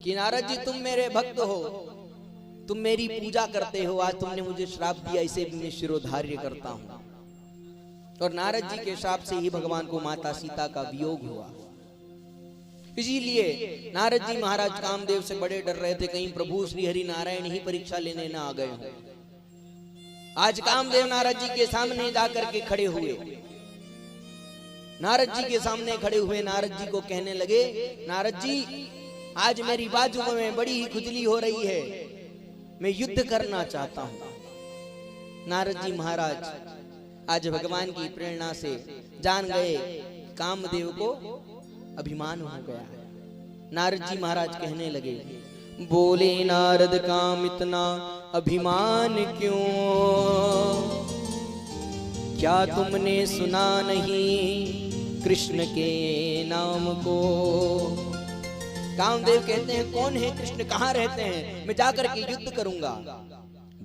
कि नारद जी तुम मेरे भक्त हो, तुम मेरी पूजा करते हो, आज तुमने मुझे श्राप दिया, इसे भी मैं शिरोधार्य करता हूं। और नारद जी के श्राप से ही भगवान को माता सीता का वियोग हुआ। इसीलिए नारद जी महाराज कामदेव से बड़े डर रहे थे, कहीं प्रभु श्री हरि नारायण ही परीक्षा लेने ना आ गए हो। आज कामदेव नारद जी के सामने जाकर के खड़े हुए, नारद जी के सामने खड़े हुए नारद जी को कहने लगे, नारद जी आज मेरी बाजू में बड़ी ही खुजली हो रही है, मैं युद्ध करना चाहता हूं। नारद जी महाराज आज भगवान की प्रेरणा से जान गए कामदेव को अभिमान हो गया है। नारद जी महाराज कहने लगे, बोले नारद काम इतना अभिमान क्यों, क्या तुमने सुना नहीं कृष्ण के नाम को। कामदेव कहते हैं, कौन है कृष्ण, कहाँ रहते हैं, मैं जाकर के युद्ध करूंगा।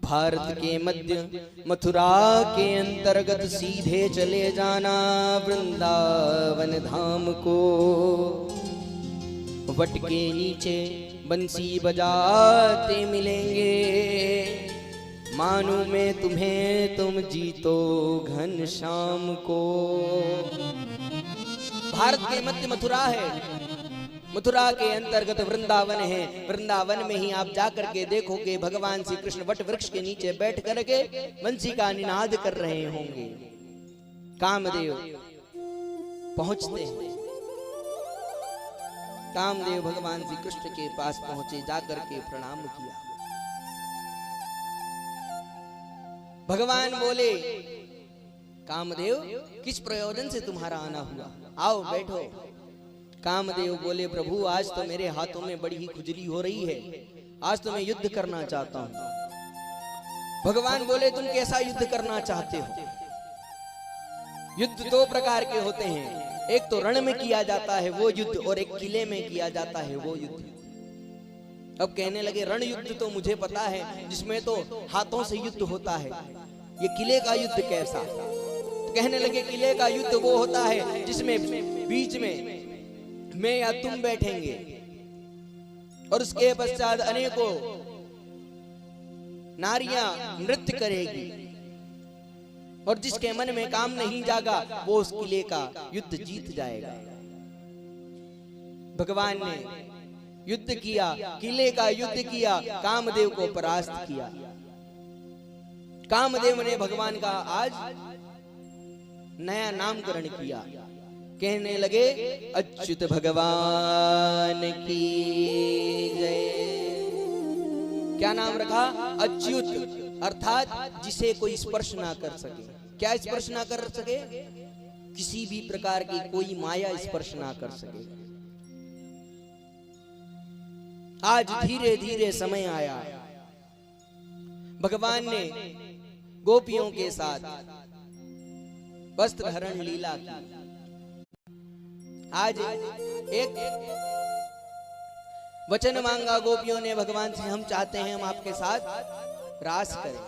भारत के मध्य मथुरा के अंतर्गत सीधे चले जाना वृंदावन धाम को, वट के नीचे बंसी बजाते मिलेंगे, मानू मैं तुम्हें तुम जीतो घनश्याम को। भारत के मध्य मथुरा है, मथुरा के अंतर्गत वृंदावन है, वृंदावन में ही आप जाकर के देखोगे भगवान श्री कृष्ण वट वृक्ष के नीचे बैठ करके बंसी का निनाद कर रहे होंगे। कामदेव पहुंचते हैं, कामदेव भगवान श्री कृष्ण के पास पहुंचे, जाकर के प्रणाम किया। भगवान बोले, कामदेव किस प्रयोजन से तुम्हारा आना हुआ, आओ बैठो। कामदेव बोले, प्रभु आज तो मेरे हाथों में बड़ी ही खुजली हो रही है, आज तो मैं युद्ध करना चाहता हूं। भगवान बोले, तुम कैसा युद्ध करना चाहते हो। युद्ध दो प्रकार के होते हैं, एक तो रण में किया जाता है वो युद्ध, और एक किले में किया जाता है वो युद्ध। अब कहने लगे, रण युद्ध तो मुझे पता है, जिसमें तो हाथों से युद्ध होता है, ये किले का युद्ध कैसा। तो कहने लगे, किले का युद्ध वो होता है जिसमें बीच में मैं या तुम बैठेंगे, और उसके पश्चात अनेकों नारियां नृत्य करेगी, और जिसके मन में काम नहीं जागा वो उस किले का युद्ध जीत जाएगा। भगवान ने युद्ध किया, किले का युद्ध किया, कामदेव को परास्त किया। कामदेव ने भगवान का आज नया नामकरण किया, कहने लगे, अच्युत भगवान की जय। क्या नाम रखा, अच्युत, अर्थात जिसे कोई स्पर्श ना कर सके। क्या स्पर्श ना कर सके, किसी भी प्रकार की कोई माया स्पर्श ना कर सके। आज धीरे धीरे समय आया, भगवान ने गोपियों के साथ वस्त्र हरण लीला की। आज एक वचन मांगा गोपियों ने भगवान से, हम चाहते हैं हम आपके साथ रास करें।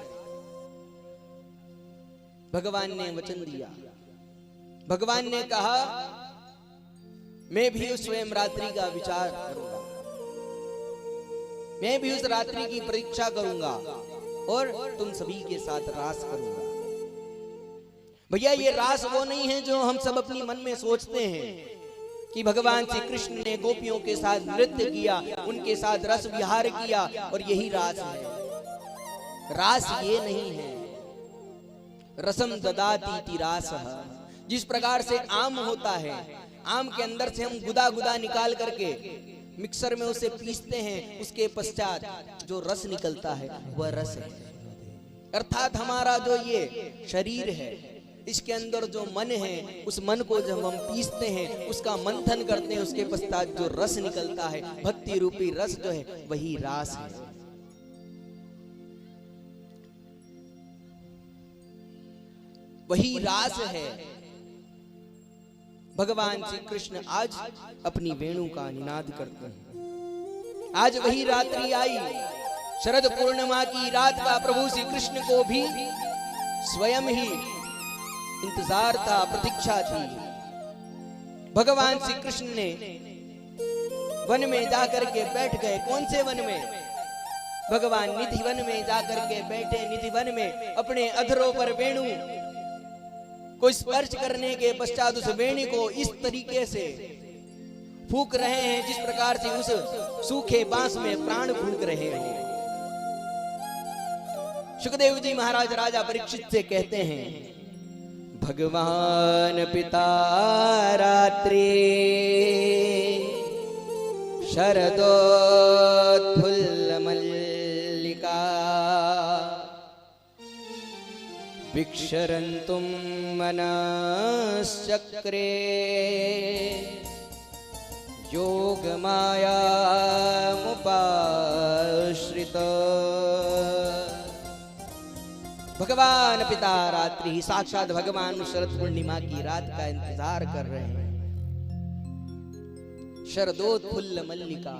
भगवान ने वचन दिया। भगवान ने कहा, मैं भी उस स्वयं रात्रि का विचार करूंगा, मैं भी उस रात्रि की परीक्षा करूंगा और तुम सभी के साथ रास करूंगा। भैया ये रास वो नहीं है जो हम सब अपनी मन में सोचते हैं कि भगवान श्री कृष्ण ने गोपियों के साथ नृत्य किया, उनके साथ रस विहार किया और यही रास है। रास ये नहीं है। रसम ददाती रासः, जिस प्रकार से आम होता है, आम के अंदर से हम गुदा गुदा निकाल करके मिक्सर में उसे पीसते हैं, उसके पश्चात जो रस निकलता है वह रस है। अर्थात हमारा जो ये शरीर है, इसके अंदर जो मन है, उस मन को जब हम पीसते हैं, उसका मंथन करते हैं, उसके पश्चात जो रस निकलता है, भक्ति रूपी रस जो है वही रास है। वही रास है। भगवान श्री कृष्ण आज अपनी वेणु का निनाद करते हैं। आज वही रात्रि आई, शरद पूर्णिमा की रात का प्रभु श्री कृष्ण को भी स्वयं ही इंतजार था, प्रतीक्षा थी। भगवान श्री कृष्ण ने वन में जाकर के बैठ गए। कौन से वन में? भगवान निधि वन में जाकर के बैठे। निधि वन में अपने अधरों पर वेणु को स्पर्श करने के पश्चात उस वेणी को इस तरीके से फूंक रहे हैं जिस प्रकार से उस सूखे बांस में प्राण फूंक रहे हैं। सुखदेव जी महाराज राजा परीक्षित से कहते हैं, भगवान पिता रात्रि शरदोत्फुल्ल मल्लिका विक्षरन्तुं मनश्चक्रे योगमायामुपाश्रित। भगवान पिता रात्रि, साक्षात भगवान शरद पूर्णिमा की रात का इंतजार कर रहे हैं। शरदोत्फुल्ल मल्लिका,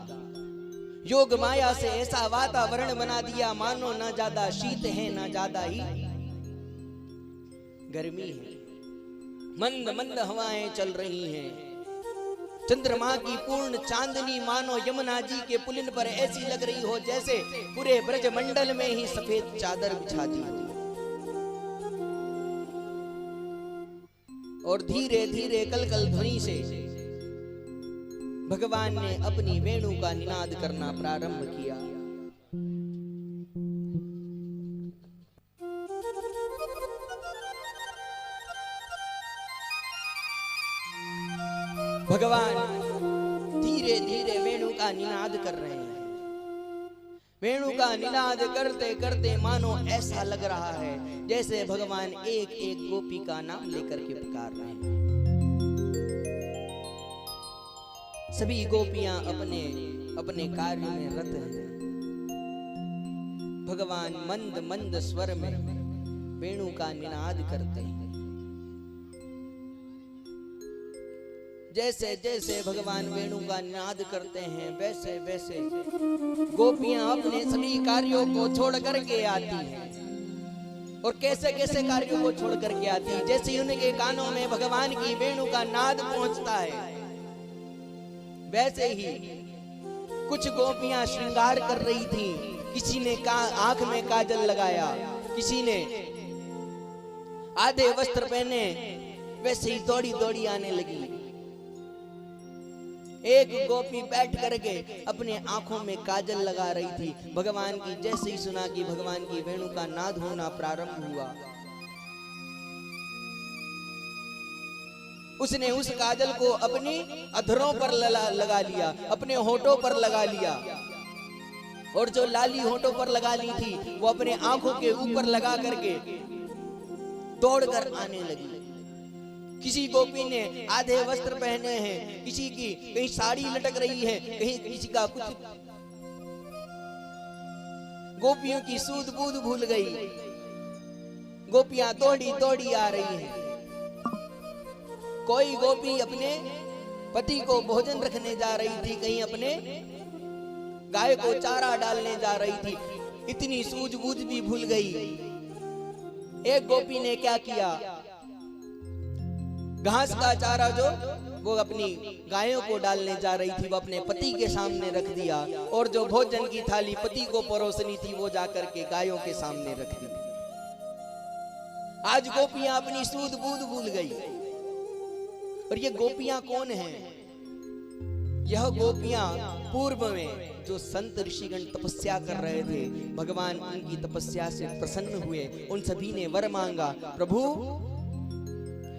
योग माया से ऐसा वातावरण बना दिया मानो ना ज्यादा शीत है ना ज्यादा ही गर्मी है। मंद मंद हवाएं चल रही हैं। चंद्रमा की पूर्ण चांदनी मानो यमुना जी के पुलिन पर ऐसी लग रही हो जैसे पूरे ब्रज मंडल में ही सफेद चादर बिछा दी हो। और धीरे धीरे कलकल ध्वनि से भगवान ने अपनी वेणु का निनाद करना प्रारंभ किया। भगवान धीरे धीरे वेणु का निनाद कर रहे हैं। वेणु का निनाद करते करते मानो ऐसा लग रहा है जैसे भगवान एक एक गोपी का नाम लेकर के पुकार रहे हैं। सभी गोपियां अपने अपने कार्य में रत हैं। भगवान मंद मंद स्वर में वेणु का निनाद करते हैं। जैसे जैसे भगवान वेणु का निनाद करते हैं वैसे वैसे गोपियां अपने सभी कार्यों को छोड़ करके आती हैं। और कैसे कैसे कार्यों को छोड़ करके आती है? जैसे उनके कानों में भगवान की वेणु का नाद पहुंचता है वैसे ही कुछ गोपियां श्रृंगार कर रही थी। किसी ने आंख में काजल लगाया, किसी ने आधे वस्त्र पहने, वैसे ही दौड़ी दौड़ी आने लगी। एक गोपी बैठ करके अपने आंखों में काजल लगा रही थी। भगवान की जैसे ही सुना कि भगवान की वेणु का नाद होना प्रारंभ हुआ, उसने उस काजल को अपनी अधरों पर लगा लिया, अपने होठों पर लगा लिया। और जो लाली होठों पर लगा ली थी वो अपने आंखों के ऊपर लगा करके दौड़कर आने लगी। किसी गोपी ने आधे वस्त्र पहने हैं, किसी की कहीं साड़ी लटक रही है, कहीं किसी का कुछ। गोपियों की सूध बूध भूल गई। गोपियां दौड़ी दौड़ी आ रही हैं। कोई गोपी अपने पति को भोजन रखने जा रही थी, कहीं अपने गाय को चारा डालने जा रही थी। इतनी सूझबूझ भी भूल गई। एक गोपी ने क्या किया, घास का चारा जो वो अपनी गायों को डालने जा रही थी वो अपने पति के सामने रख दिया। और जो भोजन की थाली पति को परोसनी थी वो जाकर के गायों के सामने रख दी। आज गोपियां अपनी सूध बूध भूल गई। और ये गोपियां कौन हैं? यह गोपियां पूर्व में जो संत ऋषिगण तपस्या कर रहे थे, भगवान उनकी तपस्या से प्रसन्न हुए। उन सभी ने वर मांगा, प्रभु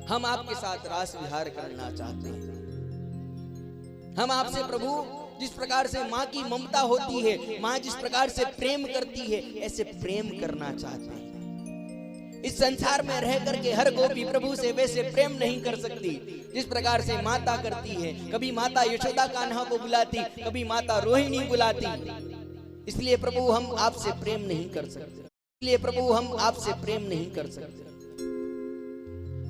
हम आपके साथ रास विहार करना चाहते हैं। हम आपसे प्रभु जिस प्रकार से माँ की ममता होती है, माँ जिस प्रकार से प्रेम करती है, ऐसे प्रेम करना चाहते हैं। इस संसार में रह करके हर गोपी प्रभु से वैसे प्रेम नहीं कर सकती जिस प्रकार से माता करती है। कभी माता यशोदा कान्हा को बुलाती, कभी माता रोहिणी बुलाती। इसलिए प्रभु हम आपसे प्रेम नहीं कर सकते। इसलिए प्रभु हम आपसे प्रेम नहीं कर सकते।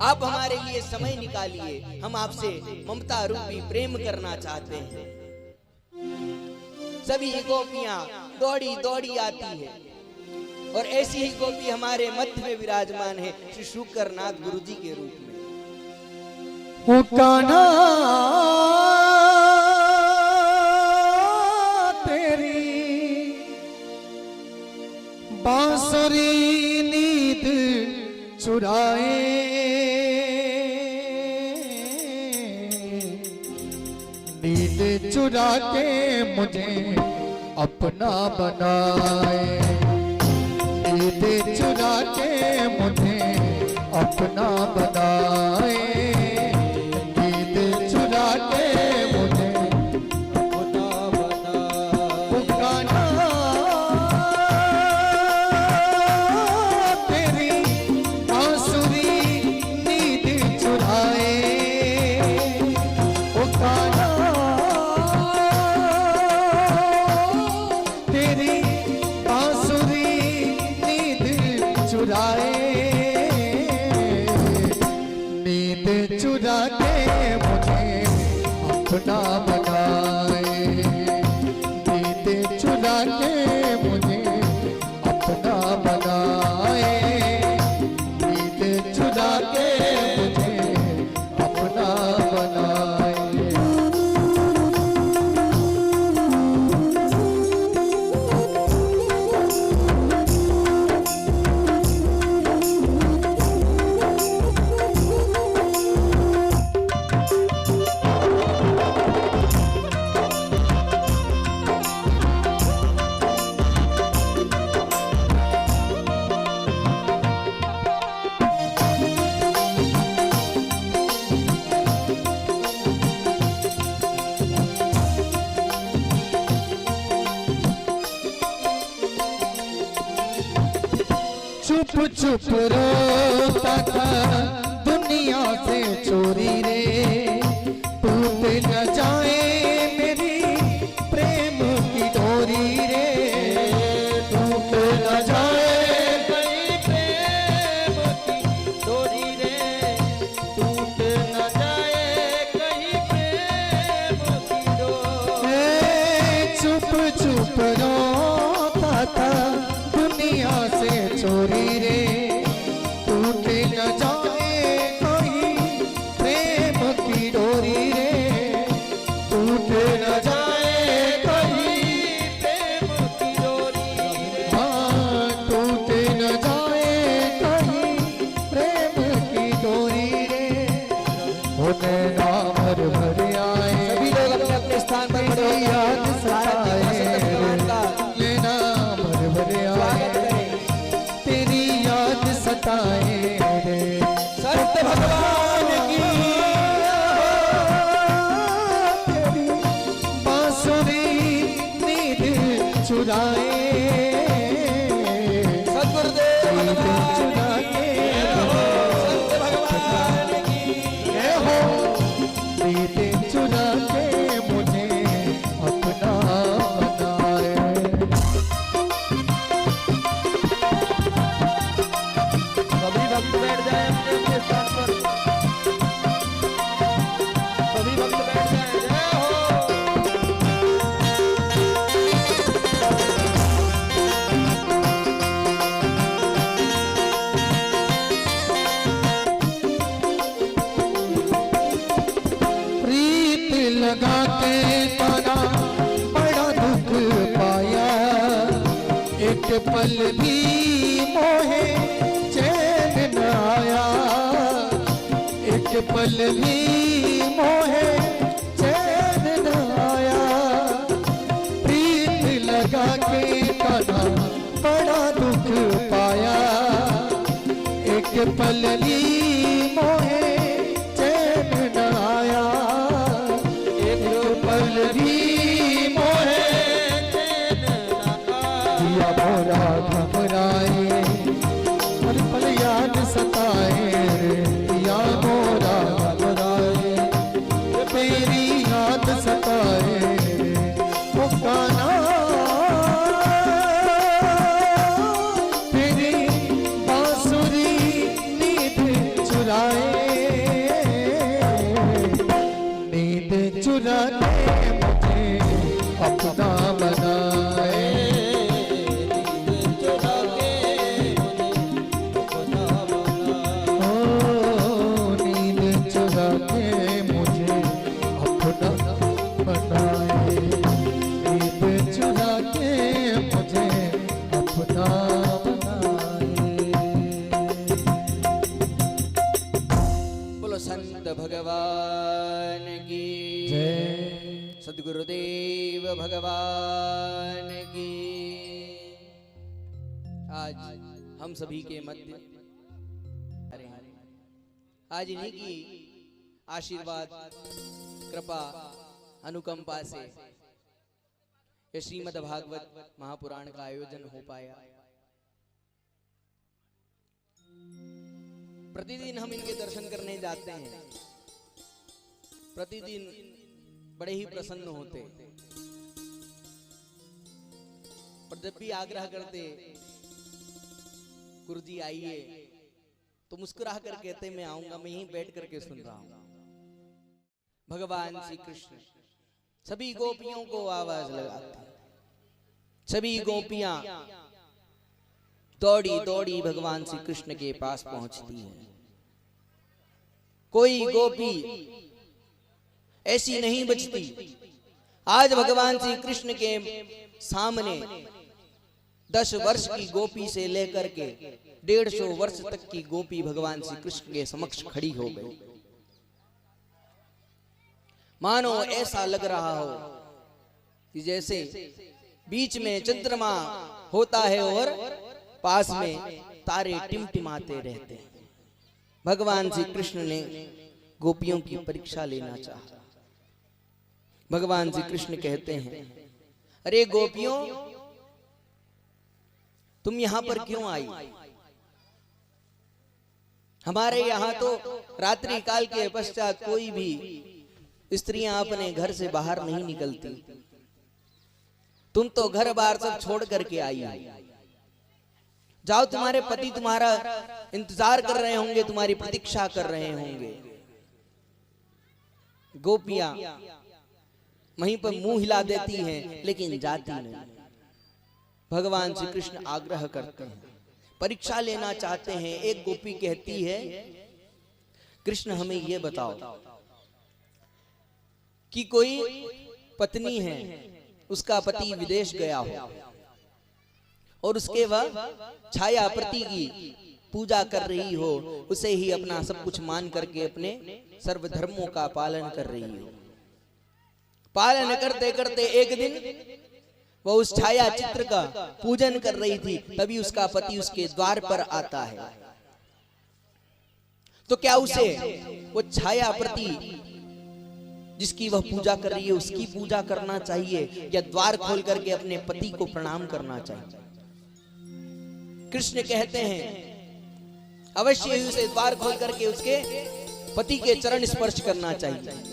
आप हमारे लिए समय निकालिए, हम आपसे ममता रूपी प्रेम करना चाहते हैं। सभी गोपियां दौड़ी दौड़ी आती है। और ऐसी ही गोपी हमारे मध्य में विराजमान है श्री शुक्रनाथ गुरु जी के रूप में। कान्हा बांसुरी नींद चुराए, नींद चुरा के मुझे अपना बनाए, नींद चुरा के मुझे अपना बनाए, नींद चुरा के मुझे अपना बनाए। पुकारा तेरी बांसुरी नींद चुराए, पुकारा तेरी बांसुरी नींद चुराए, नींद चुरा के मुझे अपना बनाए, नींद चुरा के मुझे अपना बनाए, नींद चुरा के मुझे अपना बनाए। चुप चुप रोता था दुनिया से चोरी रे, टूट न जाए मेरी प्रेम की डोरी रे, टूट न जाए मेरी प्रेम की डोरी रे, टूट न जाए कहीं प्रेम की डोरी। चुप चुप रोता था दुनिया से चोरी रे, टूटे न जाए कहीं प्रेम की डोरी रे, टूटे न जाए कहीं प्रेम की डोरी रे, हाँ टूटे न जाए कहीं प्रेम की डोरी रे। होने नाम भर भर आए, सभी लोग अपने अपने स्थान पर खड़े होकर याद भारत की सताए, भगवान का लेना भर भर आए, स्वागत करें। तेरी याद सताए रे। सत्य भगवान की तेरी बांसुरी नींद चुराए, सद्गुरुदेव नींद भगवान चुरा के सत्य भगवान की ये हो, नींद चुरा के मुझे अपना बनाए। सभी भक्त बैठ जाए अपने अपने स्थान पर, सभी भक्त बैठ जाए। जय हो। प्रीत लगा के ताना बड़ा दुख पाया, एक पल भी मोहे चैन न आया, एक पल भी मोहे चैन न आया, प्रीत लगा के ताना बड़ा दुख पाया, एक पल भी मोहे चैन न आया, एक पल भी मोहे चैन न आया, दिया मोरा घबराए पल पल याद सताए रे, दिया मोरा घबराए तेरी याद सताए रे। ओ कान्हा तेरी बांसुरी नींद चुराए, भगवान की। आज हम सभी के मध्य आज इन्हीं की आशीर्वाद कृपा अनुकंपा से ये श्रीमद् भागवत महापुराण का आयोजन हो पाया। प्रतिदिन हम इनके दर्शन करने जाते हैं, प्रतिदिन बड़े ही प्रसन्न होते, पर जब भी आग्रह करते गुरुजी आइए तो मुस्कुरा कर कहते मैं आऊंगा, मैं यहीं बैठ करके सुन रहा हूं। भगवान श्री कृष्ण सभी गोपियों को आवाज लगाते, सभी गोपियां दौड़ी दौड़ी भगवान श्री कृष्ण के पास पहुंचती है। कोई गोपी ऐसी नहीं बचती। आज भगवान श्री कृष्ण के सामने 10 वर्ष की गोपी से लेकर के 150 वर्ष तक की गोपी भगवान श्री कृष्ण के समक्ष खड़ी हो गई। मानो ऐसा लग रहा हो कि जैसे बीच में चंद्रमा होता है और पास में तारे टिमटिमाते रहते हैं। भगवान श्री कृष्ण ने गोपियों की परीक्षा लेना चाहा। भगवान श्री कृष्ण कहते हैं, अरे गोपियों, तुम यहां पर क्यों आई? हमारे यहां तो रात्रि काल के पश्चात कोई भी स्त्रियां अपने घर से बाहर नहीं निकलती। तुम तो घर बार सब छोड़ करके आई हो। जाओ, तुम्हारे पति तुम्हारा इंतजार कर रहे होंगे, तुम्हारी प्रतीक्षा कर रहे होंगे। गोपियां वहीं पर मुंह हिला देती हैं लेकिन जाती नहीं। भगवान श्री कृष्ण आग्रह करते हैं, परीक्षा लेना चाहते हैं। एक गोपी कहती है, कृष्ण हमें यह बताओ कि कोई पत्नी है, उसका पति विदेश गया हो और उसके वह छाया प्रति की पूजा कर रही हो, उसे ही अपना सब कुछ मान करके अपने सर्वधर्मों का पालन कर रही हो। पालन करते करते एक दिन वह उस छाया चित्र का पूजन कर रही थी, तभी उसका पति उसके द्वार पर आता है। तो क्या उसे वो छाया प्रति जिसकी वह पूजा कर रही है उसकी पूजा करना चाहिए या द्वार खोल करके अपने पति को प्रणाम करना चाहिए? कृष्ण कहते हैं अवश्य ही उसे द्वार खोल करके उसके पति के चरण स्पर्श करना चाहिए।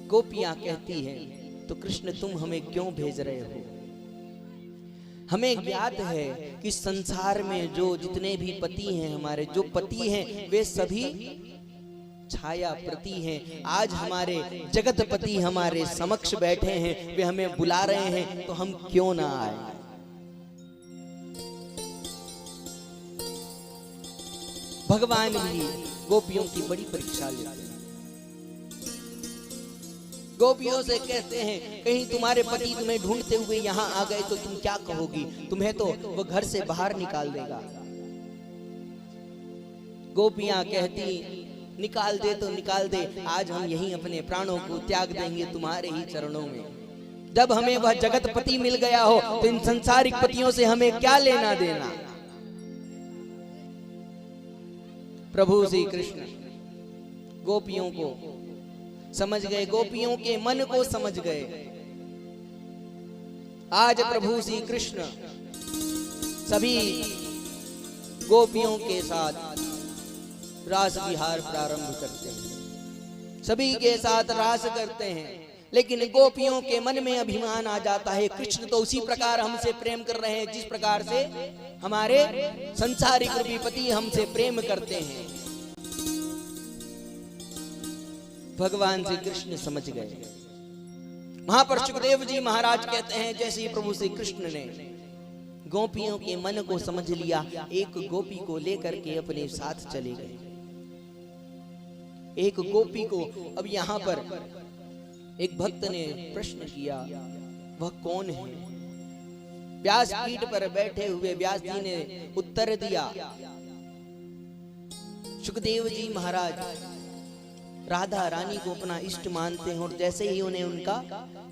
गोपियां कहती हैं, तो कृष्ण तुम हमें क्यों भेज रहे हो? हमें ज्ञात है कि संसार में जो जितने भी पति हैं, हमारे जो पति हैं वे सभी छाया प्रति हैं। आज हमारे जगतपति हमारे समक्ष बैठे हैं, वे हमें बुला रहे हैं, तो हम क्यों ना आए? भगवान भी गोपियों की बड़ी परीक्षा लेते हैं। गोपियों से कहते हैं, कहीं तुम्हारे पति तुम्हें ढूंढते हुए यहाँ आ गए तो तुम क्या कहोगी? तुम्हें तो वो घर से बाहर निकाल देगा। गोपियां कहती, निकाल दे तो निकाल दे, आज हम यहीं अपने प्राणों को त्याग देंगे तुम्हारे ही चरणों में। जब हमें वह जगतपति मिल गया हो तो इन संसारिक पतियों से हमें क्या लेना देना? प्रभु श्री कृष्ण गोपियों को समझ गए, गोपियों के मन को समझ गए। आज प्रभु श्री कृष्ण सभी गोपियों के साथ रास विहार प्रारंभ करते हैं, सभी के साथ रास करते हैं। लेकिन गोपियों के मन में अभिमान आ जाता है, कृष्ण तो उसी प्रकार हमसे प्रेम कर रहे हैं जिस प्रकार से हमारे संसारिक रूपी पति हमसे प्रेम करते हैं। भगवान श्री कृष्ण समझ गए। वहां पर सुखदेव जी महाराज कहते हैं, जैसे ही प्रभु श्री कृष्ण ने गोपियों के मन को समझ लिया, एक गोपी को लेकर के अपने साथ चले गए। एक गोपी को अब यहाँ पर एक भक्त ने प्रश्न किया, वह कौन है? व्यास पीठ पर बैठे हुए व्यास जी ने उत्तर दिया, सुखदेव जी महाराज राधा रानी को अपना इष्ट मानते हैं, और जैसे ही उन्हें उनका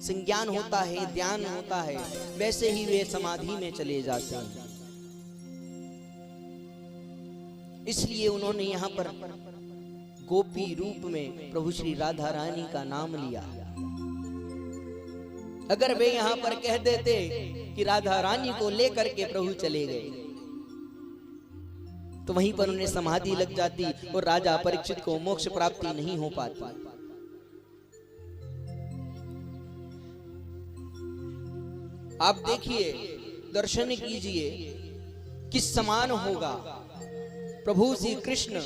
संज्ञान होता है, ध्यान होता है, वैसे ही वे समाधि में चले जाते हैं। इसलिए उन्होंने यहाँ पर गोपी रूप में प्रभु श्री राधा रानी का नाम लिया। अगर वे यहाँ पर कह देते कि राधा रानी को लेकर के प्रभु चले गए, तो वहीं पर उन्हें समाधि लग जाती और राजा परीक्षित को मोक्ष प्राप्ति नहीं हो पाती। आप देखिए, दर्शन कीजिए, किस समान होगा। प्रभु श्री कृष्ण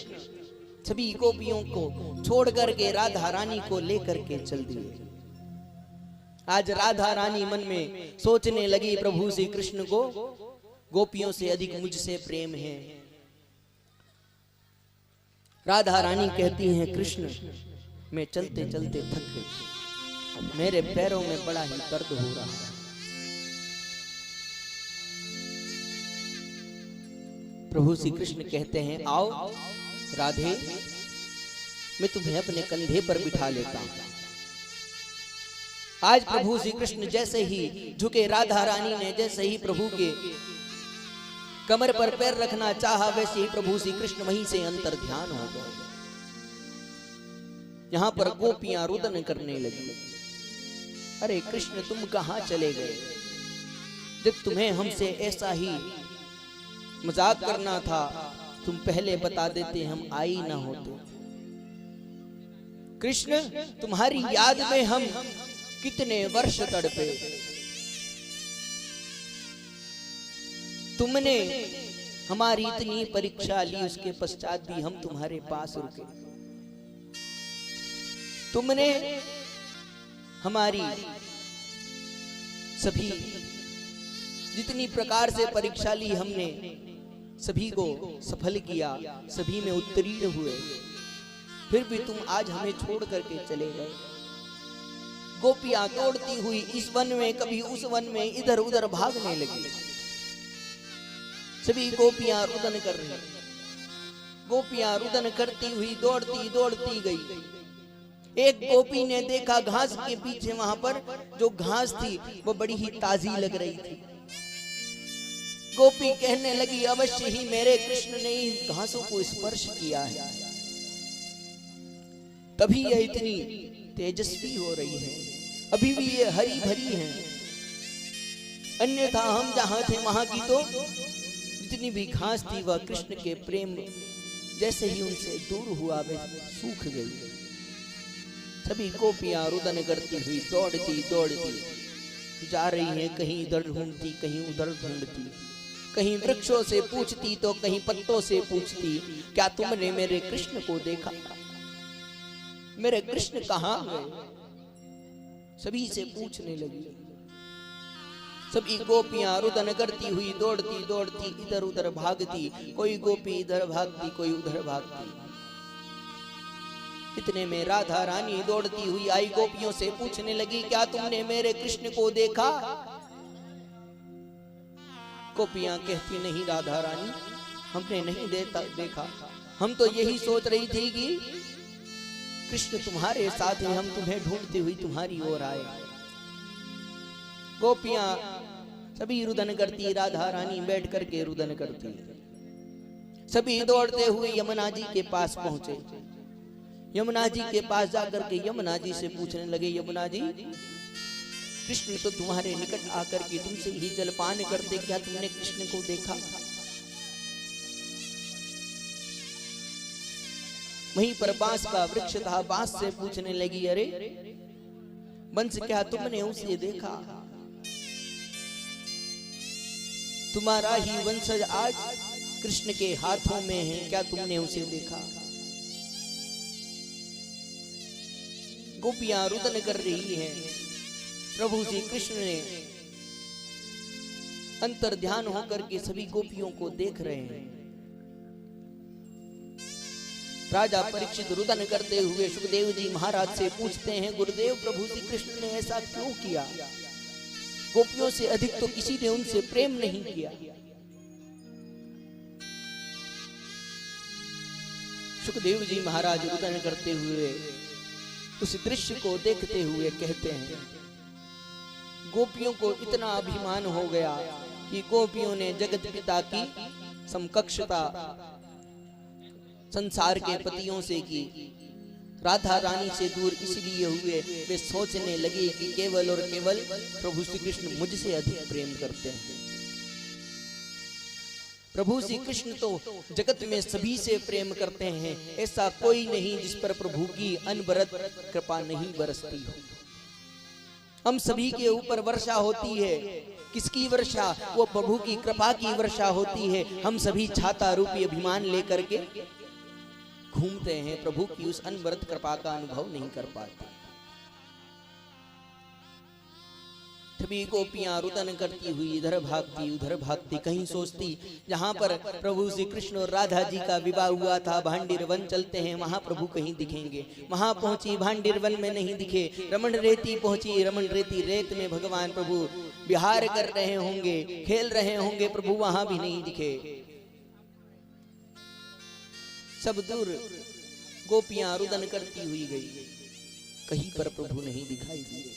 सभी गोपियों को छोड़ करके राधा रानी को लेकर के चल दिए। आज राधा रानी मन में सोचने लगी, प्रभु श्री कृष्ण को गोपियों से अधिक मुझसे प्रेम है। राधा रानी कहती हैं, कृष्ण मैं चलते चलते थक गई, मेरे पैरों में बड़ा ही दर्द हो रहा है। प्रभु श्री कृष्ण कहते हैं, आओ राधे, मैं तुम्हें अपने कंधे पर बिठा लेता हूं। आज प्रभु श्री कृष्ण जैसे ही झुके, राधा रानी ने जैसे ही प्रभु के कमर पर पैर रखना चाहा, वैसे ही प्रभु श्री कृष्ण वहीं से अंतर ध्यान हो गए। यहां पर गोपियां रुदन करने लगी, अरे कृष्ण तुम कहां चले गए? जब तुम्हें हमसे ऐसा ही मजाक करना था, तुम पहले बता देते, हम आई ना होते। कृष्ण तुम्हारी याद में हम कितने वर्ष तड़पे, तुमने हमारी इतनी परीक्षा ली, उसके पश्चात भी हम तुम्हारे पास रुके। तुमने हमारी सभी जितनी प्रकार से परीक्षा ली, हमने सभी को सफल किया, सभी में उत्तीर्ण हुए, फिर भी तुम आज हमें छोड़ करके चले गए। गोपियां दौड़ती हुई इस वन में, कभी उस वन में, इधर उधर भागने लगी। सभी गोपियां रुदन कर रही, गोपियां रुदन करती हुई दौड़ती दौड़ती गई। एक गोपी ने देखा घास के पीछे, वहां पर जो घास थी वो बड़ी ही ताजी लग रही थी। गोपी कहने लगी, अवश्य ही मेरे कृष्ण ने इन घासों को स्पर्श किया है, तभी यह इतनी तेजस्वी हो रही है, अभी भी ये हरी भरी है। अन्यथा हम जहां थे वहां की तो जितनी भी घास थी वह कृष्ण के प्रेम जैसे ही उनसे दूर हुआ वे सूख गई। सभी गोपियां रुदन करती हुई दौड़ती दौड़ती जा रही हैं, कहीं इधर ढूंढती, कहीं उधर ढूंढती, कहीं वृक्षों से पूछती तो कहीं पत्तों से पूछती, क्या तुमने मेरे कृष्ण को देखा? मेरे कृष्ण कहाँ गए? सभी से पूछने लगी। सभी गोपियां रुदन करती हुई दौड़ती दौड़ती इधर उधर भागती, कोई गोपी इधर भागती, कोई उधर भागती। इतने में राधा रानी दौड़ती हुई आई, गोपियों से पूछने लगी, क्या तुमने मेरे कृष्ण को देखा? गोपियां कहती, नहीं राधा रानी, हमने नहीं देखा, हम तो यही सोच रही थी कि कृष्ण तुम्हारे साथ है, हम तुम्हें ढूंढती हुई तुम्हारी ओर आए। गोपियां सभी रुदन करती, राधा रानी बैठ करके रुदन करती। सभी दौड़ते हुए यमुना जी के पास पहुंचे। यमुना जी के पास जाकर के यमुना जी से पूछने लगे, यमुना जी, कृष्ण तो तुम्हारे निकट आकर के तुमसे ही जलपान करते, क्या तुमने कृष्ण को देखा? वहीं पर बांस का वृक्ष था, बांस से पूछने लगी, अरे बंस, क्या तुमने उसे देखा? तुम्हारा ही वंशज आज कृष्ण के हाथों में है, क्या तुमने उसे देखा? गोपियां रुदन कर रही हैं। प्रभु श्री कृष्ण ने अंतर ध्यान होकर के सभी गोपियों को देख रहे हैं। राजा परीक्षित रुदन करते हुए सुखदेव जी महाराज से पूछते हैं, गुरुदेव, प्रभु श्री कृष्ण ने ऐसा क्यों किया? गोपियों से अधिक तो किसी ने उनसे प्रेम नहीं किया। सुखदेव जी महाराज रुदन करते हुए उस दृश्य को देखते हुए कहते हैं, गोपियों को इतना अभिमान हो गया कि गोपियों ने जगत पिता की समकक्षता संसार के पतियों से की, राधा रानी से दूर इसलिए हुए वे सोचने लगे कि केवल और केवल प्रभु श्री कृष्ण मुझसे अधिक प्रेम करते हैं। प्रभु श्री कृष्ण तो जगत में सभी से प्रेम करते हैं, ऐसा कोई नहीं जिस पर प्रभु की अनवरत कृपा नहीं बरसती हो। हम सभी के ऊपर वर्षा होती है, किसकी वर्षा? वो प्रभु की कृपा की वर्षा होती है। हम सभी छाता रूपी अभिमान लेकर के घूमते हैं, प्रभु की उस अनवरत कृपा का अनुभव नहीं कर पाते। सभी गोपियां रुदन करती हुई इधर भागती उधर भागती, कहीं सोचती जहां पर प्रभु श्री कृष्ण और राधा जी का विवाह हुआ था, भांडीर वन चलते हैं, वहां प्रभु कहीं दिखेंगे। वहां पहुंची, भांडीर वन में नहीं दिखे। रमण रेती पहुंची, रमण रेती रेत में भगवान प्रभु विहार कर रहे होंगे, खेल रहे होंगे, प्रभु वहां भी नहीं दिखे। सब दूर गोपियां रुदन करती हुई गई, कहीं पर प्रभु नहीं दिखाई दिए।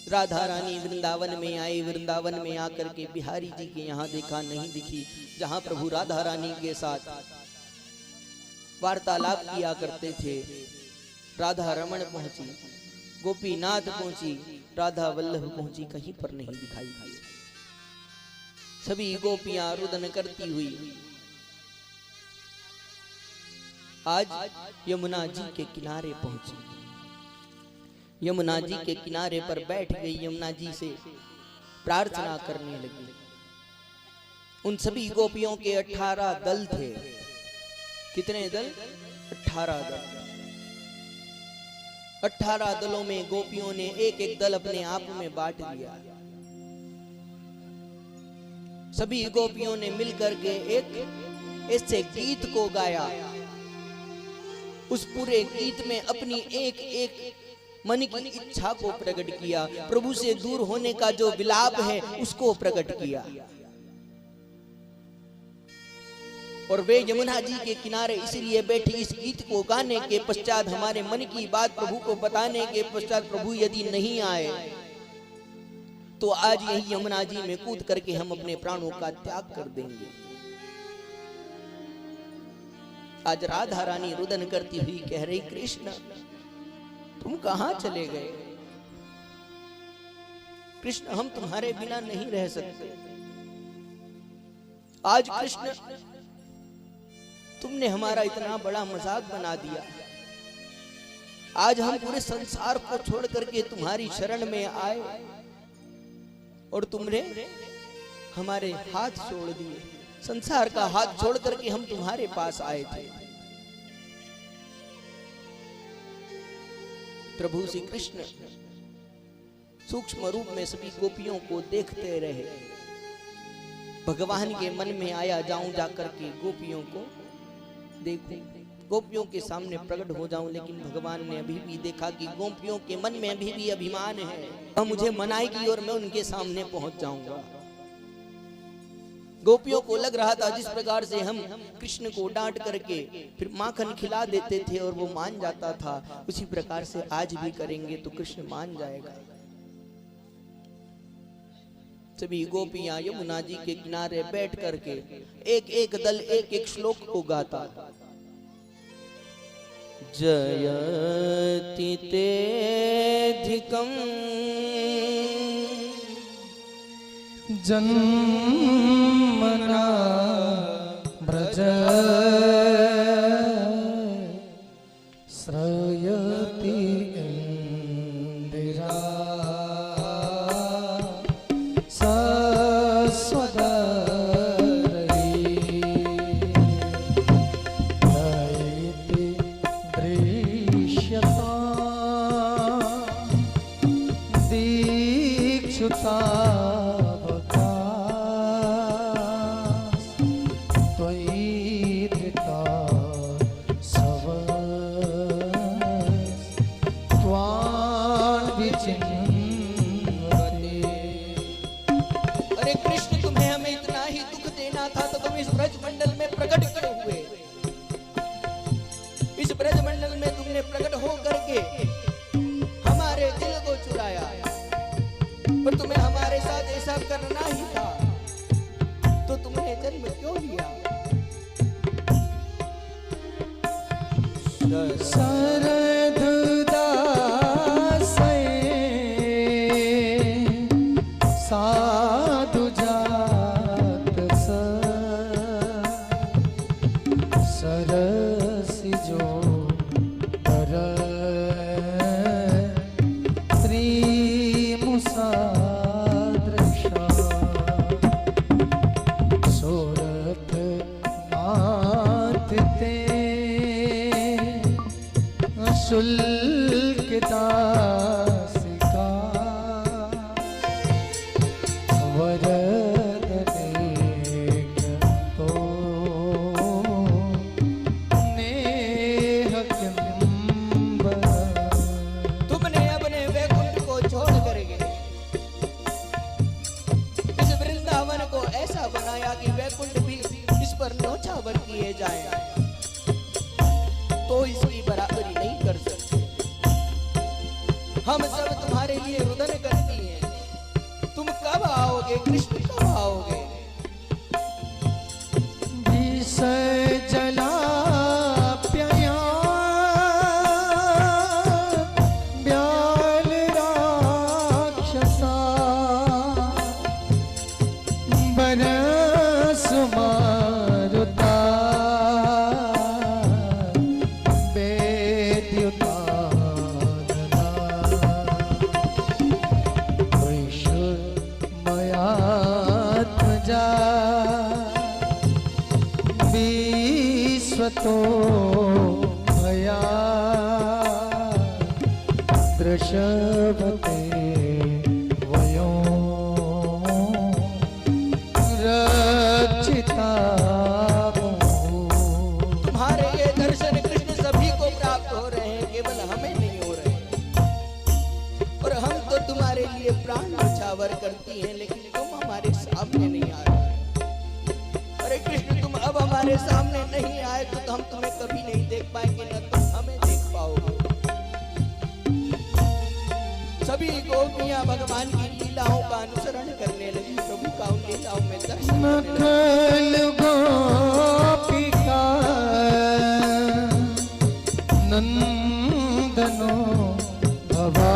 राधा रानी वृंदावन में आई, वृंदावन में आकर के बिहारी जी के यहाँ देखा, नहीं दिखी। जहां प्रभु राधा रानी के साथ वार्तालाप किया करते थे, राधा रमण पहुंची, गोपीनाथ पहुंची, राधा वल्लभ पहुंची, कहीं पर नहीं दिखाई दिए। सभी गोपियां रुदन करती हुई आज यमुना जी के किनारे पहुंची। यमुना जी के किनारे पर बैठ गई, यमुना जी से प्रार्थना करने लगी। उन सभी गोपियों के 18 दल थे। कितने दल? 18 दल। 18 दलों में गोपियों ने एक एक दल अपने आप में बांट लिया। सभी गोपियों ने मिलकर के एक ऐसे गीत को गाया। उस पूरे गीत में अपनी एक एक मन की इच्छा को प्रकट किया, प्रभु से दूर होने का जो विलाप है उसको प्रकट किया। और वे यमुना जी के किनारे इसलिए बैठी, इस गीत को गाने के पश्चात, हमारे मन की बात प्रभु को बताने के पश्चात, प्रभु यदि नहीं आए तो आज यही यमुना जी में कूद करके हम अपने प्राणों का त्याग कर देंगे। आज राधा रानी रुदन करती हुई कह रही, कृष्ण तुम कहां चले गए? कृष्ण हम तुम्हारे बिना नहीं रह सकते। आज कृष्ण तुमने हमारा इतना बड़ा मजाक बना दिया। आज हम पूरे संसार को छोड़ करके तुम्हारी शरण में आए और तुमने हमारे हाथ छोड़ दिए। संसार का हाथ छोड़ करके हम तुम्हारे पास आए थे। प्रभु श्री कृष्ण सूक्ष्म रूप में सभी गोपियों को देखते रहे। भगवान के मन में आया, जाऊं जाकर के गोपियों को देखूं, गोपियों के सामने प्रकट हो जाऊं। लेकिन भगवान ने अभी भी देखा कि गोपियों के मन में अभी भी अभिमान है, वह मुझे मनाएगी और मैं उनके सामने पहुंच जाऊंगा। गोपियों को लग रहा था जिस प्रकार से हम कृष्ण को डांट करके फिर माखन खिला देते थे और वो मान जाता था, उसी प्रकार से आज भी करेंगे तो कृष्ण मान जाएगा। सभी गोपियां यमुना जी के किनारे बैठ करके एक एक दल एक एक श्लोक को गाता। जयति तेधिकम् जन्मना ब्रज श्रयति इंदिरा सस्वदरी दयिति दृश्यता दीक्षुता हमारे साथ ऐसा करना ही था तो तुमने जन्म क्यों लिया? शरद दासे साधु जात सरस जो कर श्री मुसादृशा सोरठ नाथ ते शुल्क दासिका वरद देख तो नेह किंबर। तुमने अपने वैकुंठ को छोड़ करके इस वृंदावन को ऐसा बनाया कि वैकुंठ भी इस पर नौछावर किए जाए तो इसकी बराबरी नहीं कर सकते। हम सब तुम्हारे लिए रुदन करती हैं। तुम कब आओगे कृष्ण, कब आओगे? विष जलाप्यया व्याल राक्षसा बरस मारुता वेद्युतानना वृष मयात्मजा विश्वतो भया दृशवते वयो रचिता। तुम्हारे ये दर्शन कृष्ण सभी को प्राप्त हो रहे हैं, केवल हमें नहीं हो रहे। और हम तो तुम्हारे लिए प्राण न्यौछावर करती हैं, लेकिन तुम हमारे सामने नहीं आ रहे। अरे कृष्ण, तुम अब हमारे सामने नहीं आए तो हम तुम्हें कभी नहीं देख पाएंगे, न तुम हमें देख पाओगे। सभी गोपियां भगवान की लीलाओं का अनुसरण करने लगी, प्रभु का उन लीलाओं में दर्शन करने नकल गोपिका नंदनो भवा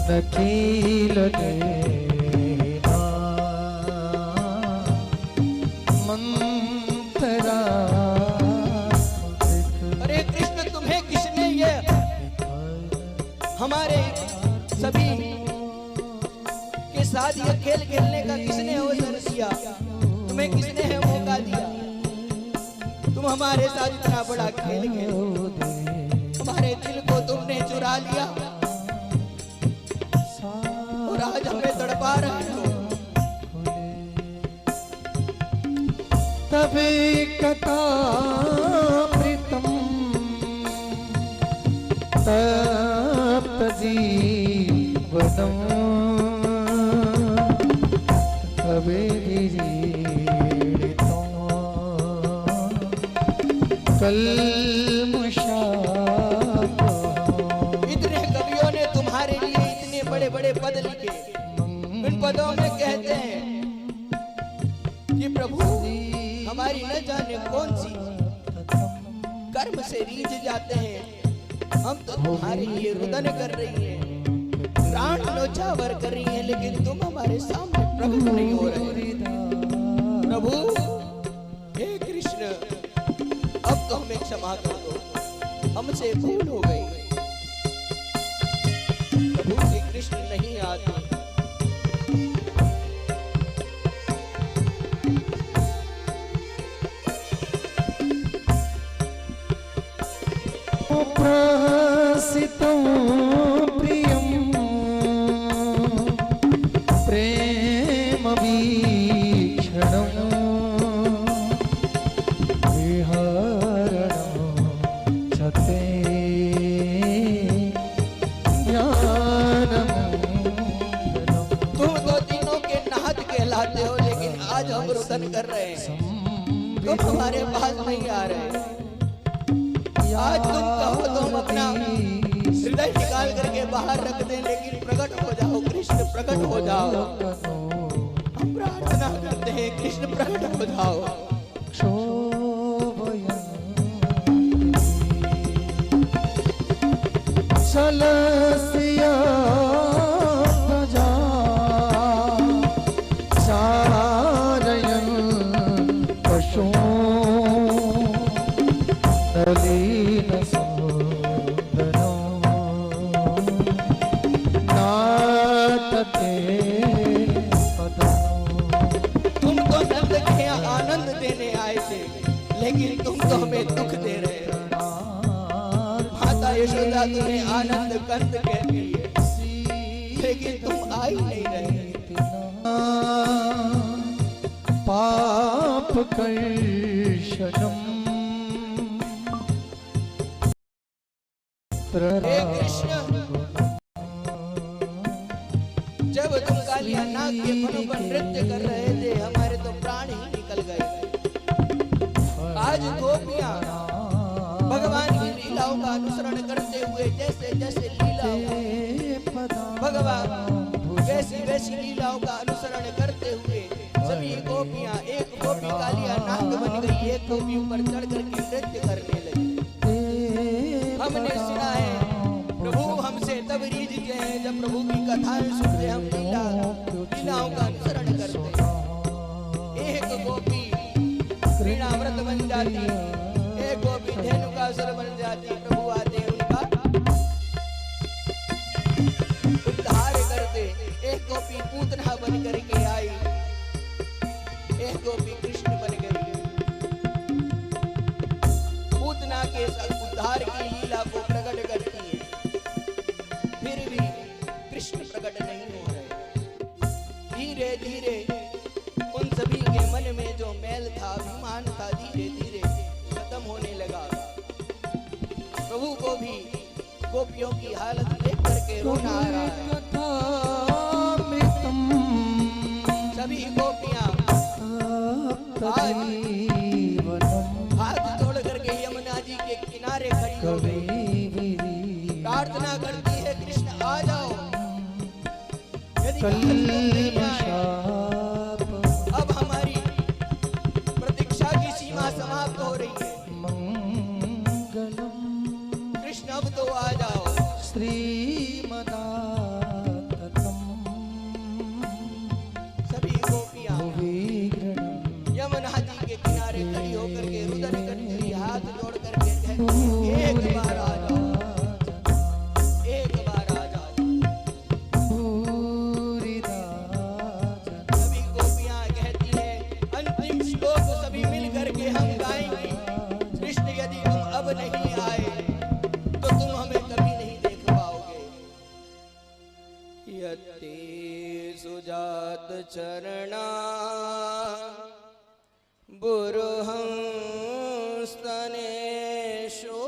नकील देना मंतरा। अरे कृष्ण, तुम्हें किसने ये हमारे सभी के साथ ये खेल खेलने का किसने अवसर दिया? तुम्हें किसने है मौका दिया? तुम हमारे साथ इतना बड़ा खेल खेलो, हमारे दिल को तुमने चुरा लिया और आज हमें तड़पा रहे हो। तबे कथा प्रीतम तप्त जीवनम तबे विरीडितो कल्मषापः। इतने कवियों ने तुम्हारे लिए इतने बड़े बड़े पद लिखे। इन पदों में कहते हैं कि प्रभु हमारी न जाने कौन सी कर्म से रीझ जाते हैं, हम तो तुम्हारे लिए रुदन कर रही हैं, प्राण न्यौछावर कर रही हैं, लेकिन तुम हमारे सामने प्रकट नहीं हो रहे। प्रभु हे कृष्ण, अब तो हमें क्षमा कर दो, हमसे भूल हो गई। प्रभु श्री कृष्ण नहीं आते। प्रसितं प्रियं प्रेम वीक्षणं विहरणं च ते ज्ञानमङ्गलम्। तुम तो तीनों के नाथ कहलाते हो, लेकिन आज हम रुदन कर रहे हैं, तुम हमारे पास नहीं आ रहे। आज तुम कहो तो हम अपना हृदय निकाल करके बाहर रख दें, लेकिन प्रकट हो जाओ कृष्ण, प्रकट हो जाओ। हम प्रार्थना करते हैं कृष्ण प्रकट हो जाओ। सलसिया प्रजा सारयन पशु नलीन सुंदरम नाटके तुम तो नंद के आनंद देने आए थे, लेकिन तुम तो हमें दुख दे रहे हो। माता यशोदा तुम्हें आनंद कंद कहती है, लेकिन तुम आ ही नहीं रहे। पाप कर्षणम हे कृष्ण, जब तुम कालिया नाग के फनों पर नृत्य कर रहे थे, हमारे तो प्राण ही निकल गए। आज गोपियां भगवान की लीलाओं का अनुसरण करते हुए जैसे जैसे लीला भगवान वैसी वैसी लीलाओं का अनुसरण करते हुए सभी गोपियां, एक गोपी कालिया नाग बन गई, एक गोपी ऊपर चढ़ करके नृत्य करने लगी। हमने सुना है प्रभु हमसे तब रीझते हैं जब प्रभु की कथाएं सुनते, हम लीलाओं का अनुसरण करते हैं। एक गोपी वीणाव्रत बन जाती, एक गोपी धेनुकासुर बन जाती, प्रभु आते उनका उद्धार करते। एक गोपी पूतना बन करके आई, एक गोपी कृष्ण बन गई। पूतना के उद्धार की लीला को प्रकट करती है, फिर भी कृष्ण प्रकट नहीं हो रहे। धीरे धीरे उन सभी के मन में जो मैल था, अभिमान था, धीरे धीरे खत्म होने लगा। प्रभु को भी गोपियों की हालत देख करके रोना आ रहा है। सभी गोपियां आज हाथ जोड़ करके यमुना जी के किनारे खड़ी हो गई, प्रार्थना करती है कृष्ण आ जाओ। यदि नहीं आए, अब हमारी प्रतीक्षा की सीमा समाप्त हो रही है। कृष्ण अब तो आ जाओ। सभी गोपियां यमुना जी के किनारे खड़ी होकर के रुदन करती, हाथ जोड़ करके कहती, एक बार आ जाओ, एक बार आ जाओ। सभी गोपियां कहती है अंतिम श्लोक सभी मिल करके हम गाएंगे। कृष्ण यदि तुम अब नहीं आए तो तुम हमें कभी नहीं देख पाओगे। यते सुजात चरणा बुरुहं स्तनेषु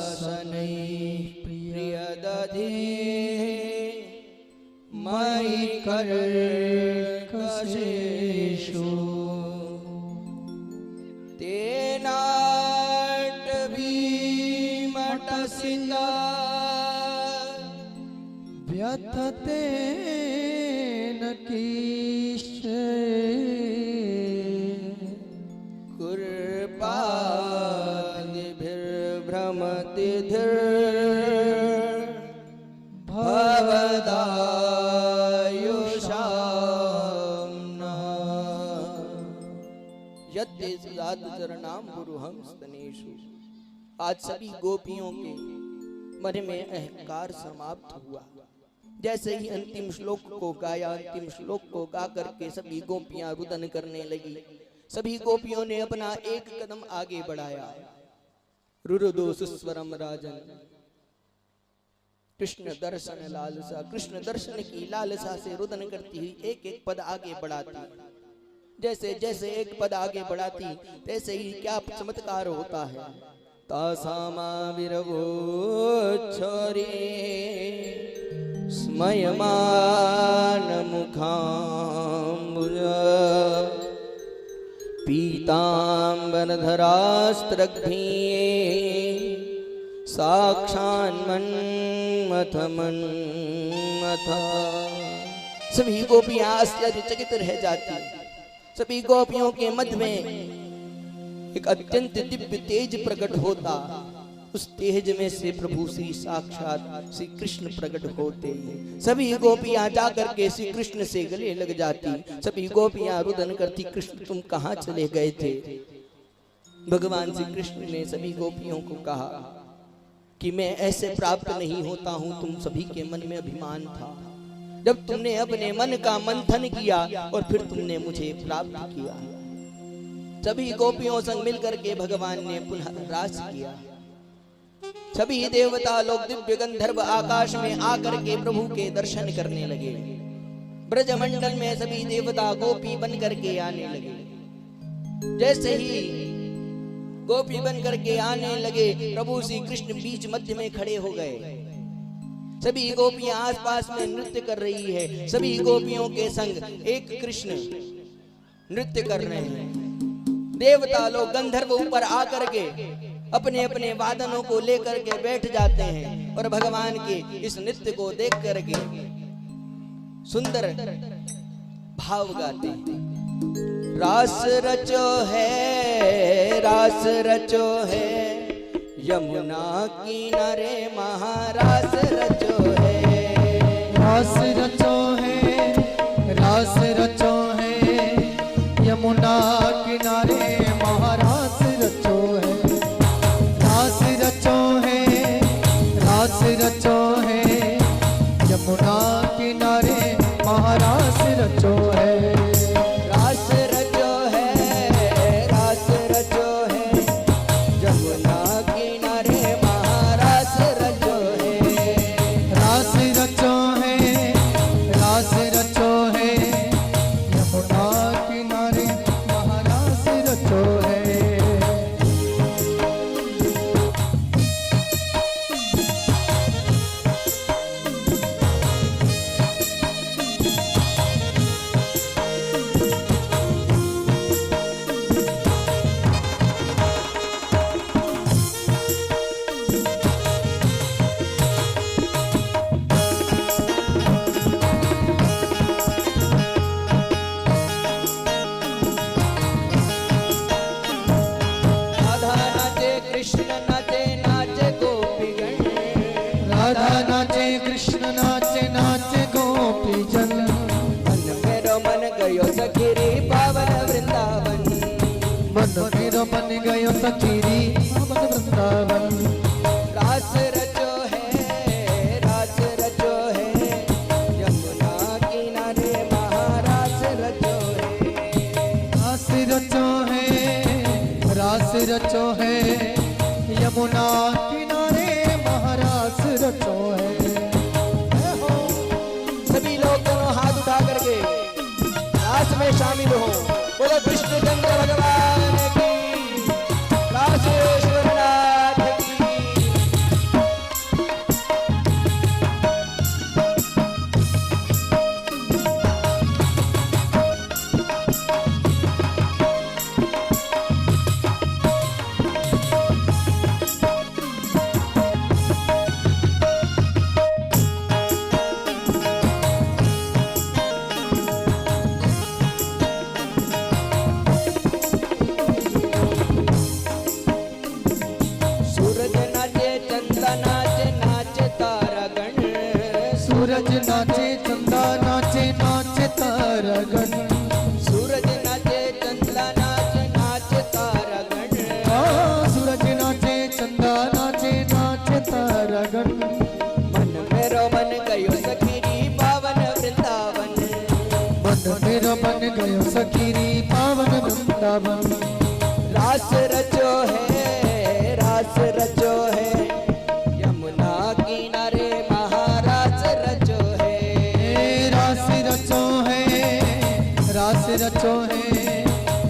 भीतासनैः प्रियदधे मयि कर्कशेषु तेनाटभीमटसिता व्यथते न कीश्चे कुर्पादिभिर्भ्रमति भवदायुषाम्ना यद्य चरणाम बुरुहं स्तनेषु। आज सभी गोपियों के मन में अहंकार समाप्त हुआ। जैसे ही अंतिम श्लोक को गाया, अंतिम श्लोक को गा करके सभी गोपियां रुदन करने लगी। सभी गोपियों ने अपना एक कदम आगे बढ़ाया। रुरुदो सुस्वरम राजन, कृष्ण दर्शन लालसा, कृष्ण दर्शन की लालसा से रुदन करती हुई एक एक पद आगे बढ़ाती। जैसे जैसे एक पद आगे बढ़ाती तैसे ही क्या चमत्कार होता है। तासामा विरवो छोरी स्मयमान मुखाम्बुज पीतांबर करधरास्त्रघ्नीये साक्षान्मन्मथमन्मथा। सभी गोपियां आश्चर्यचकित रह जाती। सभी गोपियों के मध्य में एक अत्यंत दिव्य तेज प्रकट होता। उस तेज में से प्रभु श्री साक्षात श्री कृष्ण प्रकट होते। सभी गोपियां जाकर के श्री कृष्ण से गले लग जाती। सभी गोपियां रुदन करती, कृष्ण तुम कहाँ चले गए थे? भगवान श्री कृष्ण ने सभी गोपियों को कहा कि मैं ऐसे प्राप्त नहीं होता हूं, तुम सभी के मन में अभिमान था। जब तुमने अपने मन का मंथन किया और फिर तुमने मुझे प्राप्त किया। सभी गोपियों संग मिलकर के भगवान ने पुनः रास किया। सभी देवता लोग दिव्य गंधर्व आकाश में आकर के प्रभु के दर्शन करने लगे। ब्रजमंडल में सभी देवता गोपी बन करके आने लगे। जैसे ही गोपी बन करके आने लगे, प्रभु श्री कृष्ण बीच मध्य में खड़े हो गए। सभी गोपियां आसपास में नृत्य कर रही है। सभी गोपियों के संग एक कृष्ण नृत्य कर रहे हैं। देवता लोग गंधर्व ऊपर आकर के अपने अपने वादनों को लेकर के बैठ जाते हैं और भगवान के इस नृत्य को देख करके सुंदर भाव गाते हैं। रास रचो है, रास रचो है, यमुना किनारे महारास रचो है। रास रचो है, रास रचो है, यमुना किनारे महारास रचो है। रास रचो है, रास रचो है, यमुना किनारे महारास रचो है। रास रचो है, रास रचो है, यमुना किनारे महारास रचो है। रास रचो है, रास रचो है, यमुना किनारे महारास रचो है। राधा नाचे कृष्ण नाचे, नाचे गोपीगण। राधा नाचे कृष्ण नाचे, नाचे गोपीजन। मन मेरो मन गयो सखीरी पावन वृंदावन। मन मेरो मन गयो सखीरी पावन वृंदावन। रास रचो है, रास रचो है, यमुना किनारे महारास रचो है। रास रचो है, रास रचो है, यमुना किनारे महारास रचो है। सभी लोग दोनों हाथ उठा करके रास में शामिल हो। बोलो कृष्णचंद्र भगवान की, रासेश्वर नाथ की। सूरज नाचे चंदा नाचे, नाचे तारागण। सूरज नाचे चंदा नाचे, नाचे तारागण। सूरज नाचे चंदा नाचे, नाचे तारागण। सूरज नाचे चंदा नाचे, नाचे तारागण। मन मेरो मन गयो सखीरी पावन वृंदावन। मन मेरो मन गयो सखीरी पावन वृंदावन। रास रचो है, रास रचो है, यमुना किनारे महारास रचो है। रास रचो है, रास रचो है,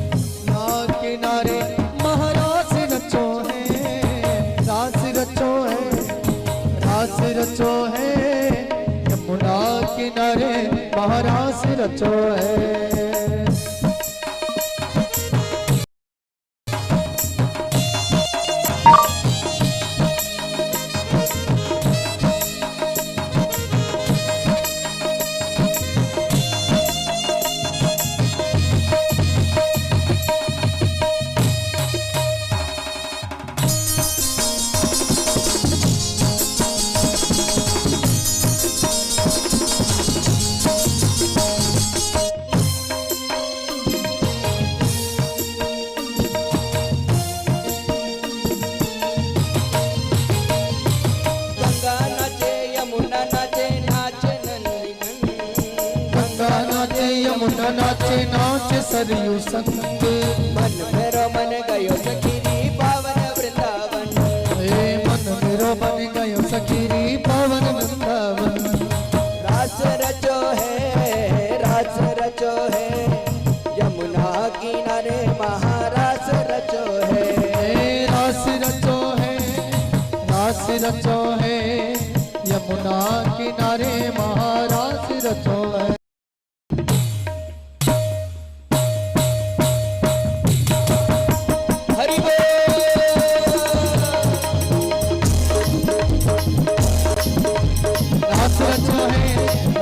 यमुना किनारे महारास रचो है। रास रचो है, रास रचो है, यमुना किनारे महारास रचो है। यमुना नाचे नाचे सरयू संग। मन मेरो मन गयो सखीरी पावन वृंदावन। मन मेरो बन गयो सखीरी पावन वृंदावन। रास रचो है यमुना किनारे महारास रचो है। रास रचो है यमुना किनारे महारास रचो है। हरि बोल।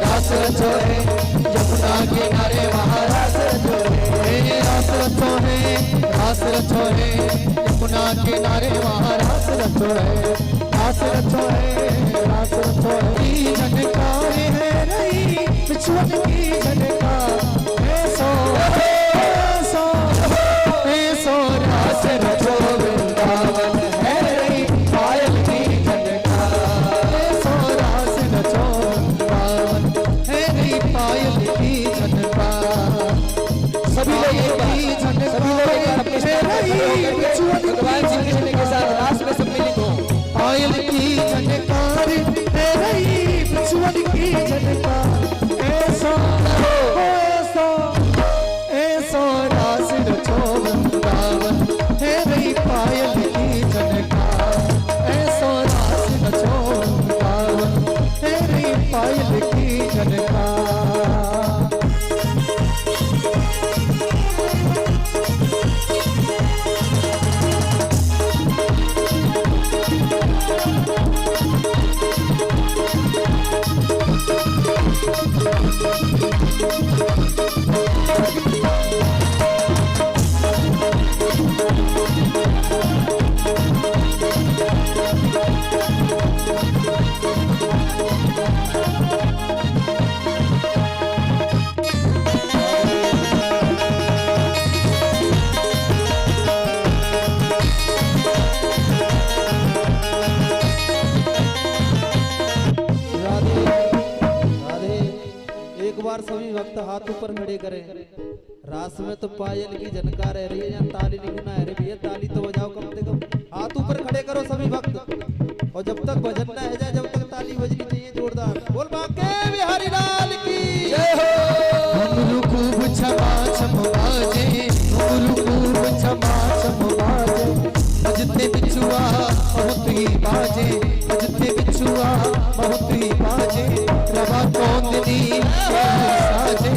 रास रचो है यमुना किनारे महारास रचो है। रास रचो है यमुना किनारे महारास रचो है। रास रचो है की झनकार है रही बिछुअन की झनकार। ऐसो रास रचो वृंदावन है रही पायल की झनकार। ऐसो रास रचो वृंदावन है रही पायल की झनकार। सभी लोग एक बार अपने भगवान श्री कृष्ण के साथ रास में सम्मिलित हो। पायल की झनकार है रही बिछुअन की झनकार। ऐसो रास रचो वृंदावन है रही पायल की झनकार। ऐसो रास रचो वृंदावन है रही पायल की झनकार। सभी भक्त हाथ ऊपर खड़े करें। रास में तो पायल की झनकार है रही है, यहाँ ताली नहीं गुना है रे भैया, ताली तो बजाओ कम से कम। हाथ ऊपर खड़े करो सभी भक्त, और जब तक भजन न है जाए जब तक ताली बजनी चाहिए जोरदार। बोल बाके बिहारी लाल की जय हो। घुंघरू खूब छमा छम बाजे, घुंघरू खूब छमा छम बाजे, बजते बिछुआ बहुत ही बाजे, बजते बिछुआ बहुत ही बाजे। रवा कौंदनी साजे,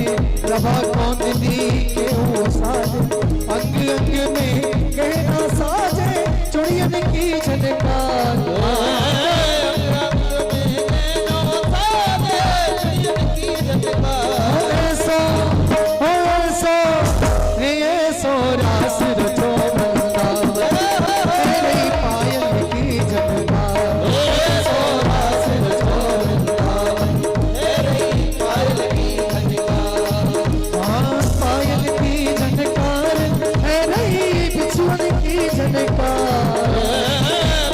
रवा कौंदनी के वो साजे, अंग अंग में गहना साजे, चुड़ियन की झनकार। ऐसो रास रचो वृंदावन है रही पायल की झनकार। ऐसो रास रचो वृंदावन है रही पायल की झनकार। हाँ पायल की झनकार है रही बिछुअन की झनकार।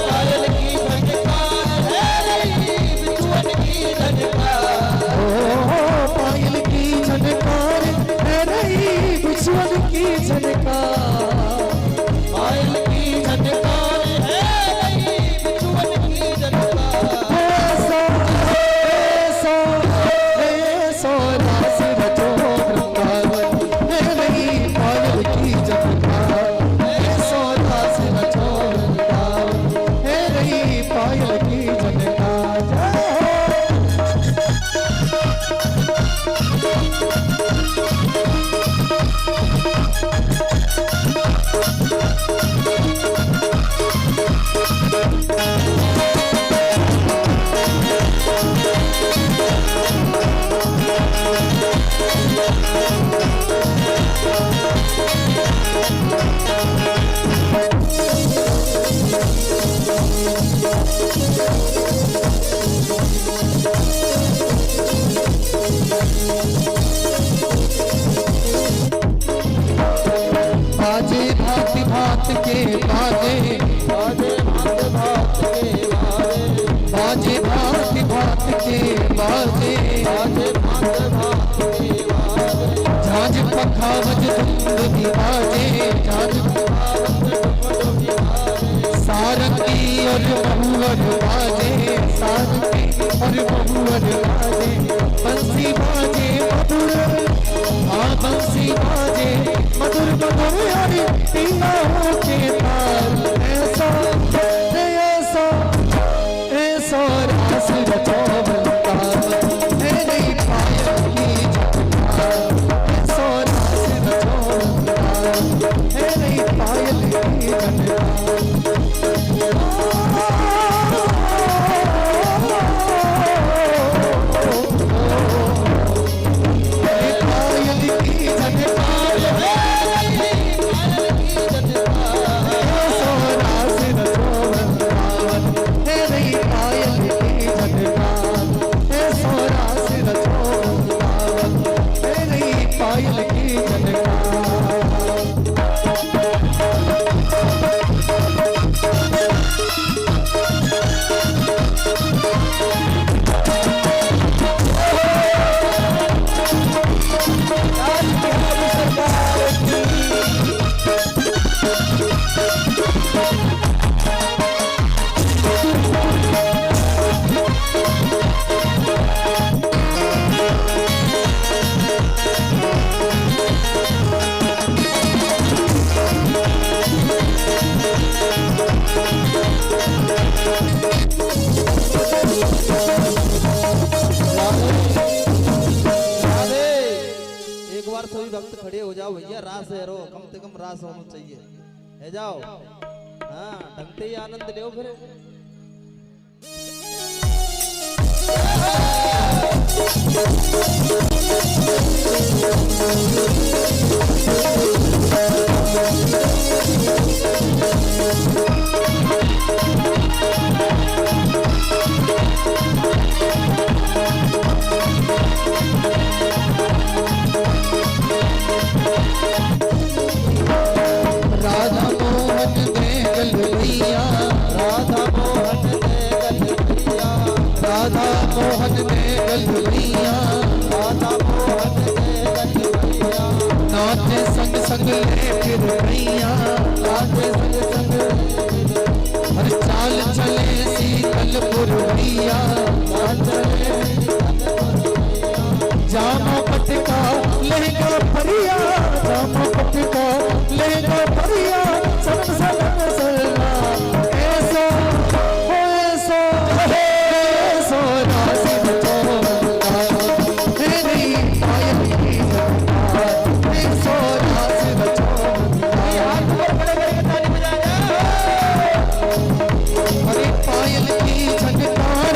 पायल की झनकार है रही बिछुअन की झनकार। ओ पायल की झनकार है रही बिछुअन की झनकार। पायल की झनकार है रही बिछुअन की झनकार। ऐसो रास रचो वृंदावन है रही पायल की झनकार। ऐसो रास रचो वृंदावन है रही पायल की झनकार। बाजे भांति भांत के बाजे, बाजे भांति भांत के बाजे, बाजे भांति भांत के बाजे, बाजे भांति भांत के बाजे। छावज धुंध भी बाजे सारंगी और महुअर बाजे सारंगी और महुअर बाजे बंसी बाजे मधुर हाँ बंसी बाजे मधुर मधुर यारी पीला होके तार ऐसा ऐसा ऐसा रास रचो वृंदावन है नहीं पायल की झनकार ऐसा रास रचो वृंदावन है नहीं पायल की झनकार सभी भक्त खड़े हो जाओ भैया रास है रो कम से कम रास होना चाहिए है जाओ हाँ ढंगते ही आनंद ले फिर राधा मोहन दे गलैया राधा मोहन दे गलैया राधा मोहन दे गलैया राधा मोहन दे गलैया नाचे संग संग ले फिर भैया नाचे संग संग हर चाल चले शीतलपुर भैया चाल चले जामा पटका लहंगा परिया जामा पटका लहंगा परिया सब सदन सलना ऐसा हो ऐसा ऐसा रास बचो है नहीं पायल की झनकार ऐसा रास बचो हाथ ऊपर खड़े करके ताली बजाएगा अरे पायल की झनकार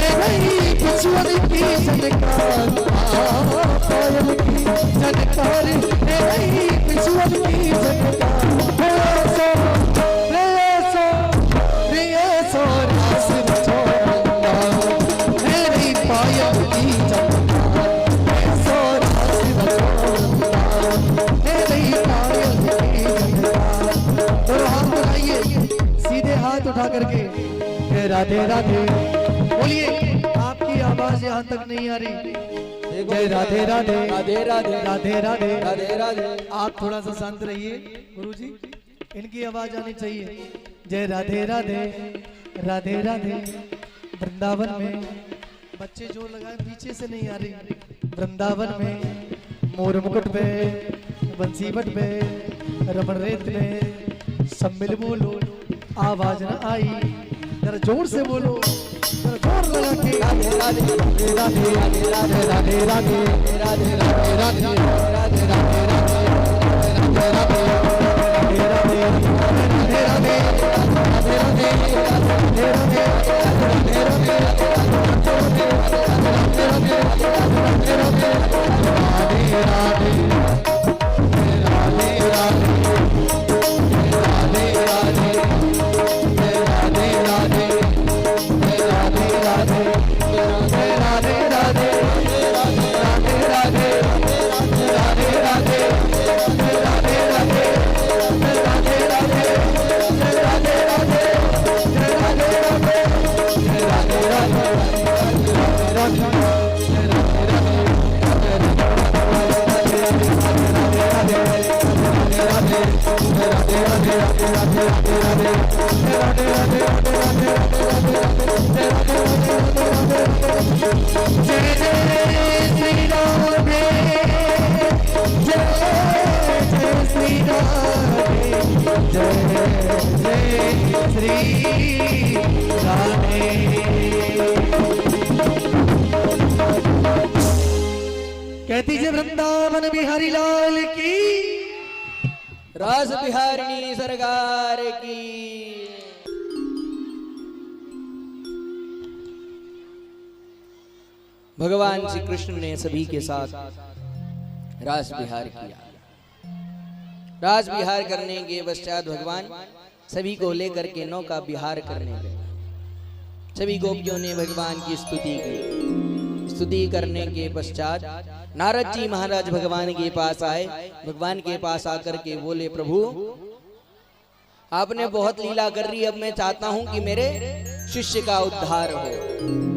है नहीं बिछुअन की झनकार पायल की झनकार है नहीं बिछुअन की झनकार रास रचो वृंदावन है नहीं पायल की झनकार ऐसा रास रचो वृंदावन है नहीं पायल की झनकार और हाथ उठाइए सीधे हाथ उठा करके राधे राधे बोलिए आपकी आवाज यहाँ तक नहीं आ रही जय राधे राधे राधे राधे राधे राधे राधे राधे आप थोड़ा सा शांत रहिए गुरुजी इनकी आवाज आनी चाहिए जय राधे राधे राधे राधे वृंदावन में बच्चे जोर लगाए पीछे से नहीं आ रही वृंदावन में मोर मुकुट पे बंसीवट पे रमण रेत में सब मिल बोलो आवाज न आई जरा जोर से बोलो जरा जोर लगा के राधे राधे राधे राधे राधे राधे राधे राधे राधे राधे राधे राधे कहती जे वृंदावन बिहारी लाल की रास बिहारिणी सरकार की। भगवान श्री कृष्ण ने सभी के साथ रास विहार किया। रास विहार करने के पश्चात भगवान सभी को लेकर के नौका विहार करने गए। सभी गोपियों ने भगवान की स्तुति की। स्तुति करने के पश्चात नारद जी महाराज भगवान के पास आए। भगवान के पास आकर के बोले, प्रभु आपने बहुत लीला कर रही, अब मैं चाहता हूं कि मेरे शिष्य का उद्धार हो।